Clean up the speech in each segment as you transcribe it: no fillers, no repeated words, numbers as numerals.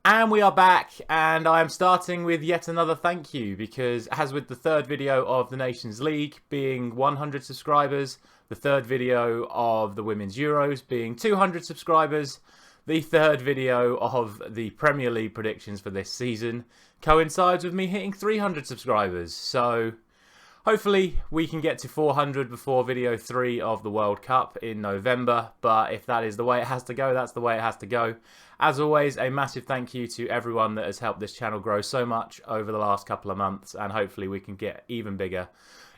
And we are back, and I am starting with yet another thank you, because as with the third video of the Nations League being 100 subscribers, the third video of the Women's Euros being 200 subscribers, the third video of the Premier League predictions for this season coincides with me hitting 300 subscribers. So hopefully we can get to 400 before video 3 of the World Cup in November, but if that is the way it has to go, that's the way it has to go. As always, a massive thank you to everyone that has helped this channel grow so much over the last couple of months, and hopefully we can get even bigger,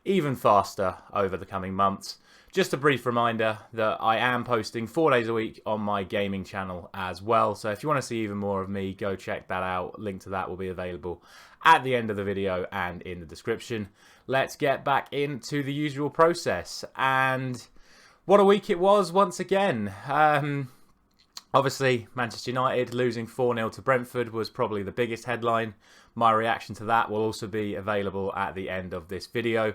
even faster over the coming months. Just a brief reminder that I am posting 4 days a week on my gaming channel as well, so if you want to see even more of me, go check that out. Link to that will be available at the end of the video and in the description. Let's get back into the usual process, and what a week it was once again. Obviously, Manchester United losing 4-0 to Brentford was probably the biggest headline. My reaction to that will also be available at the end of this video.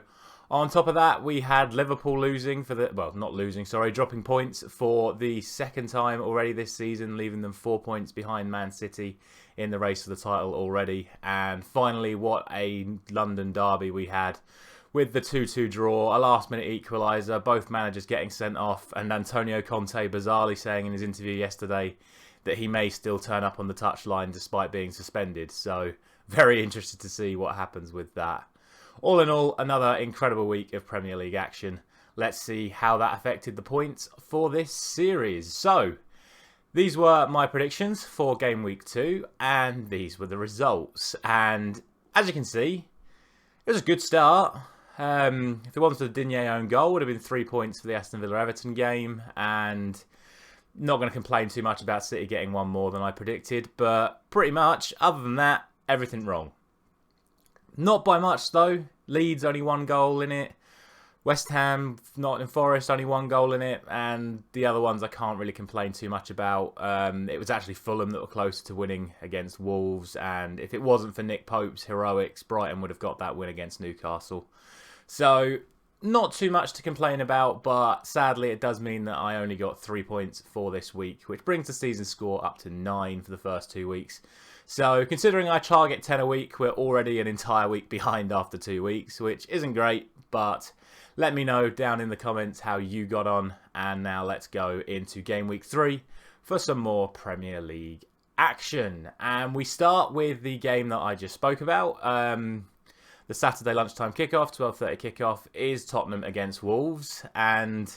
On top of that, we had Liverpool losing for the, well, not losing, sorry, dropping points for the second time already this season, leaving them 4 points behind Man City in the race for the title already. And finally, what a London derby we had, with the 2-2 draw, a last-minute equaliser, both managers getting sent off, and Antonio Conte bizarrely saying in his interview yesterday that he may still turn up on the touchline despite being suspended. So, very interested to see what happens with that. All in all, another incredible week of Premier League action. Let's see how that affected the points for this series. So, these were my predictions for Game Week 2, and these were the results. And, as you can see, it was a good start. If it wasn't for the Digne own goal, it would have been 3 points for the Aston Villa-Everton game, and not going to complain too much about City getting one more than I predicted, but pretty much, other than that, everything wrong. Not by much, though. Leeds, only 1 goal in it. West Ham, Nottingham Forest, only 1 goal in it, and the other ones I can't really complain too much about. It was actually Fulham that were closer to winning against Wolves, and if it wasn't for Nick Pope's heroics, Brighton would have got that win against Newcastle. So, not too much to complain about, but sadly it does mean that I only got 3 points for this week, which brings the season score up to 9 for the first 2 weeks. So, considering I target 10 a week, we're already an entire week behind after 2 weeks, which isn't great, but let me know down in the comments how you got on. And now let's go into Game Week 3 for some more Premier League action. And we start with the game that I just spoke about. The Saturday lunchtime kickoff, 12:30 kickoff, is Tottenham against Wolves. And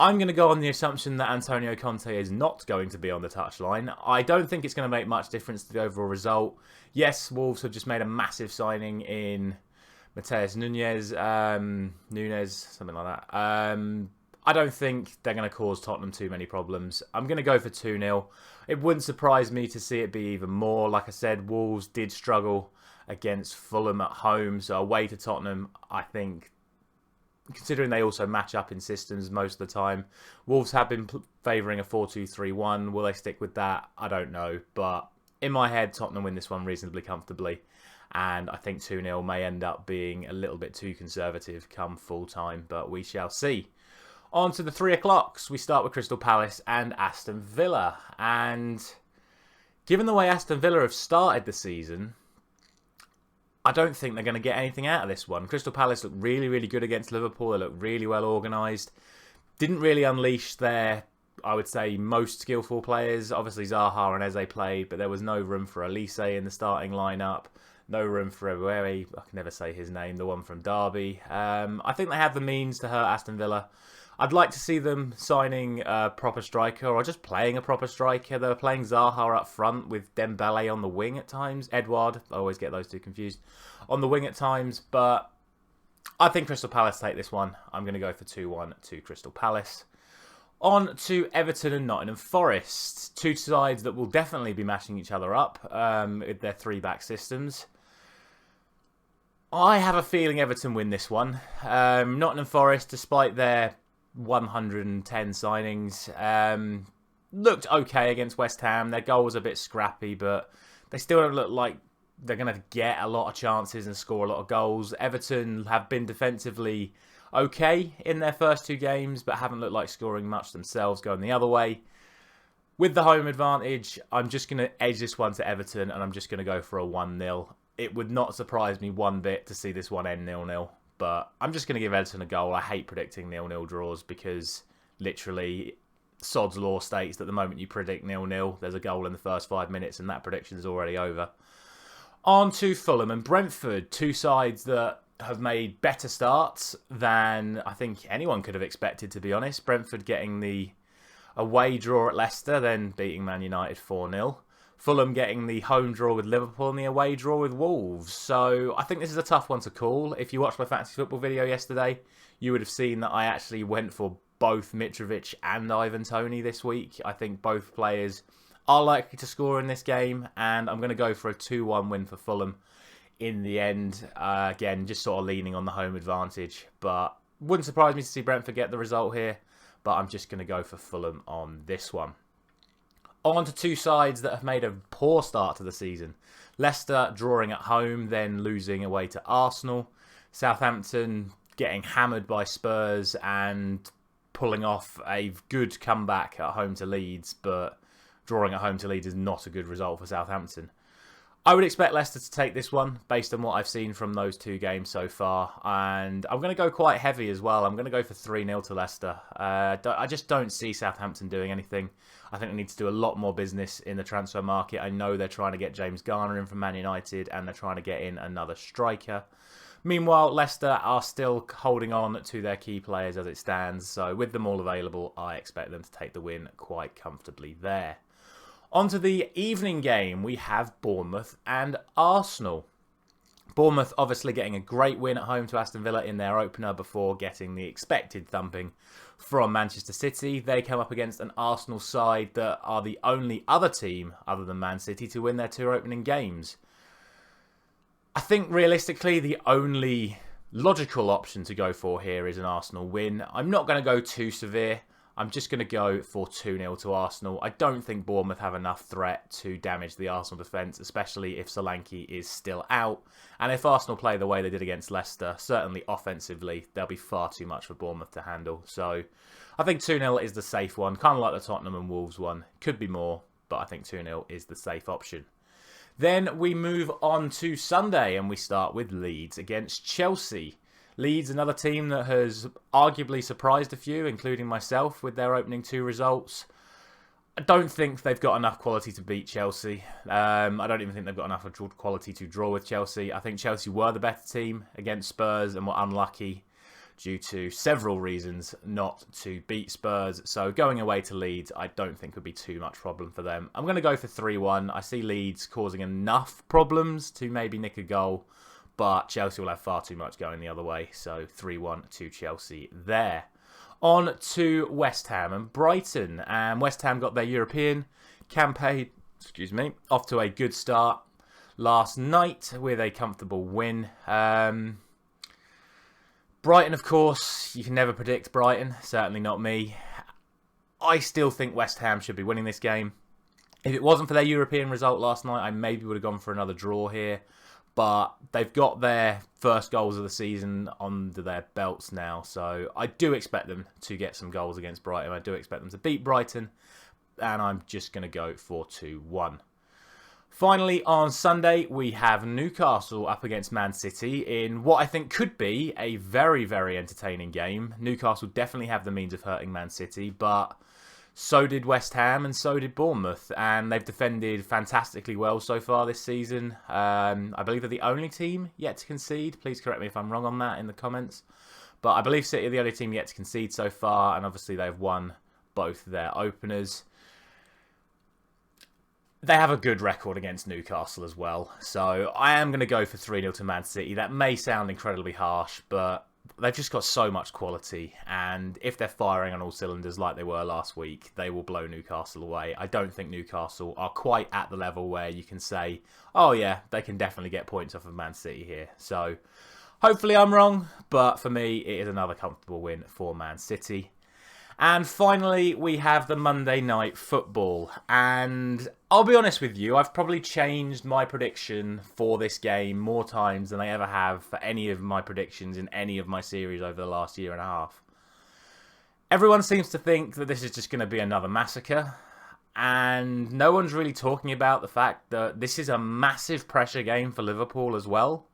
I'm going to go on the assumption that Antonio Conte is not going to be on the touchline. I don't think it's going to make much difference to the overall result. Yes, Wolves have just made a massive signing in Mateus Nunes, something like that. I don't think they're going to cause Tottenham too many problems. I'm going to go for 2-0. It wouldn't surprise me to see it be even more. Like I said, Wolves did struggle against Fulham at home, so away to Tottenham, I think, considering they also match up in systems most of the time, Wolves have been favouring a 4-2-3-1. Will they stick with that? I don't know, but in my head, Tottenham win this one reasonably comfortably. And I think 2-0 may end up being a little bit too conservative come full time, but we shall see. On to the 3 o'clocks. We start with Crystal Palace and Aston Villa. And given the way Aston Villa have started the season, I don't think they're going to get anything out of this one. Crystal Palace looked really, really good against Liverpool. They looked really well organised. Didn't really unleash their, I would say, most skillful players. Obviously, Zaha and Eze played, but there was no room for Elise in the starting lineup. No room for Ebueri. I can never say his name, the one from Derby. I think they have the means to hurt Aston Villa. I'd like to see them signing a proper striker, or just playing a proper striker. They were playing Zaha up front with Dembele on the wing at times. Edouard, I always get those two confused, on the wing at times. But I think Crystal Palace take this one. I'm going to go for 2-1 to Crystal Palace. On to Everton and Nottingham Forest. Two sides that will definitely be matching each other up with their 3-back systems. I have a feeling Everton win this one. Nottingham Forest, despite their 110 signings, looked okay against West Ham. Their goal was a bit scrappy, but they still don't look like they're going to get a lot of chances and score a lot of goals. Everton have been defensively okay in their first 2 games, but haven't looked like scoring much themselves going the other way. With the home advantage, I'm just going to edge this one to Everton, and I'm just going to go for a 1-0. It would not surprise me one bit to see this one end 0-0, but I'm just going to give Everton a goal. I hate predicting 0-0 draws because literally Sod's law states that the moment you predict 0-0, there's a goal in the first 5 minutes, and that prediction is already over. On to Fulham and Brentford, two sides that have made better starts than I think anyone could have expected, to be honest. Brentford getting the away draw at Leicester, then beating Man United 4-0. Fulham getting the home draw with Liverpool and the away draw with Wolves. So I think this is a tough one to call. If you watched my fantasy football video yesterday, you would have seen that I actually went for both Mitrovic and Ivan Toney this week. I think both players are likely to score in this game, and I'm going to go for a 2-1 win for Fulham in the end. Again, just sort of leaning on the home advantage, but wouldn't surprise me to see Brentford get the result here. But I'm just going to go for Fulham on this one. On to two sides that have made a poor start to the season. Leicester drawing at home, then losing away to Arsenal. Southampton getting hammered by Spurs and pulling off a good comeback at home to Leeds, but drawing at home to Leeds is not a good result for Southampton. I would expect Leicester to take this one based on what I've seen from those two games so far. And I'm going to go quite heavy as well. I'm going to go for 3-0 to Leicester. I just don't see Southampton doing anything. I think they need to do a lot more business in the transfer market. I know they're trying to get James Garner in from Man United and they're trying to get in another striker. Meanwhile, Leicester are still holding on to their key players as it stands. So with them all available, I expect them to take the win quite comfortably there. On to the evening game, we have Bournemouth and Arsenal. Bournemouth obviously getting a great win at home to Aston Villa in their opener before getting the expected thumping from Manchester City. They come up against an Arsenal side that are the only other team other than Man City to win their two opening games. I think realistically the only logical option to go for here is an Arsenal win. I'm not going to go too severe. I'm just going to go for 2-0 to Arsenal. I don't think Bournemouth have enough threat to damage the Arsenal defence, especially if Solanke is still out. And if Arsenal play the way they did against Leicester, certainly offensively, there'll be far too much for Bournemouth to handle. So I think 2-0 is the safe one, kind of like the Tottenham and Wolves one. Could be more, but I think 2-0 is the safe option. Then we move on to Sunday and we start with Leeds against Chelsea. Leeds, another team that has arguably surprised a few, including myself, with their opening two results. I don't think they've got enough quality to beat Chelsea. I don't even think they've got enough quality to draw with Chelsea. I think Chelsea were the better team against Spurs and were unlucky due to several reasons not to beat Spurs. So going away to Leeds, I don't think would be too much problem for them. I'm going to go for 3-1. I see Leeds causing enough problems to maybe nick a goal, but Chelsea will have far too much going the other way. So 3-1 to Chelsea there. On to West Ham and Brighton. And West Ham got their European campaign, off to a good start last night with a comfortable win. Brighton, of course, you can never predict Brighton. Certainly not me. I still think West Ham should be winning this game. If it wasn't for their European result last night, I maybe would have gone for another draw here. But they've got their first goals of the season under their belts now. So I do expect them to get some goals against Brighton. I do expect them to beat Brighton. And I'm just going to go for 2-1. Finally, on Sunday, we have Newcastle up against Man City in what I think could be a very, very entertaining game. Newcastle definitely have the means of hurting Man City, but so did West Ham and so did Bournemouth. And they've defended fantastically well so far this season. I believe they're the only team yet to concede. Please correct me if I'm wrong on that in the comments. But I believe City are the only team yet to concede so far. And obviously they've won both their openers. They have a good record against Newcastle as well. So I am going to go for 3-0 to Man City. That may sound incredibly harsh, but they've just got so much quality. And if they're firing on all cylinders like they were last week, they will blow Newcastle away. I don't think Newcastle are quite at the level where you can say, oh yeah, they can definitely get points off of Man City here. So hopefully I'm wrong, but for me, it is another comfortable win for Man City. And finally, we have the Monday Night Football. And I'll be honest with you, I've probably changed my prediction for this game more times than I ever have for any of my predictions in any of my series over the last year and a half. Everyone seems to think that this is just going to be another massacre. And no one's really talking about the fact that this is a massive pressure game for Liverpool as well.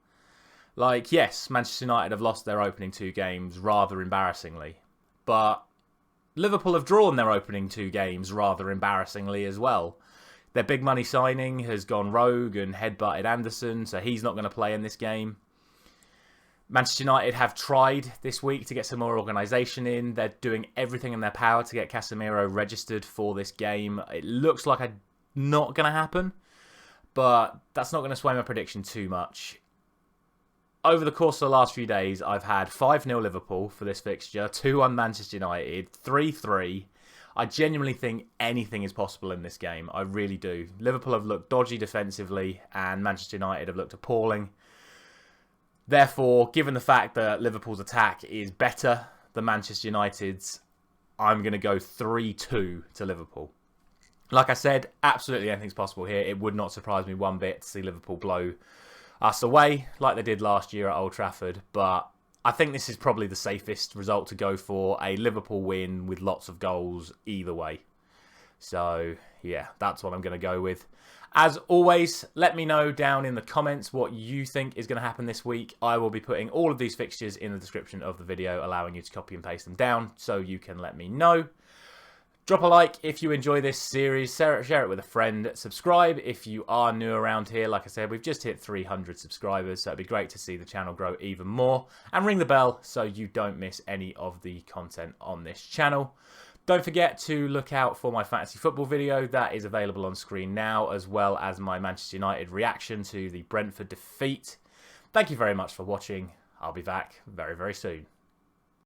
Like, yes, Manchester United have lost their opening 2 games rather embarrassingly. But Liverpool have drawn their opening 2 games rather embarrassingly as well. Their big money signing has gone rogue and headbutted Anderson, so he's not going to play in this game. Manchester United have tried this week to get some more organisation in. They're doing everything in their power to get Casemiro registered for this game. It looks like not going to happen, but that's not going to sway my prediction too much. Over the course of the last few days, I've had 5-0 Liverpool for this fixture, 2-1 Manchester United, 3-3. I genuinely think anything is possible in this game. I really do. Liverpool have looked dodgy defensively, and Manchester United have looked appalling. Therefore, given the fact that Liverpool's attack is better than Manchester United's, I'm going to go 3-2 to Liverpool. Like I said, absolutely anything's possible here. It would not surprise me one bit to see Liverpool blow us away like they did last year at Old Trafford. But I think this is probably the safest result to go for. A Liverpool win with lots of goals either way. So, yeah, that's what I'm going to go with. As always, let me know down in the comments what you think is going to happen this week. I will be putting all of these fixtures in the description of the video, allowing you to copy and paste them down so you can let me know. Drop a like if you enjoy this series, share it with a friend, subscribe if you are new around here. Like I said, we've just hit 300 subscribers, so it'd be great to see the channel grow even more. And ring the bell so you don't miss any of the content on this channel. Don't forget to look out for my fantasy football video. That is available on screen now, as well as my Manchester United reaction to the Brentford defeat. Thank you very much for watching. I'll be back very, very soon.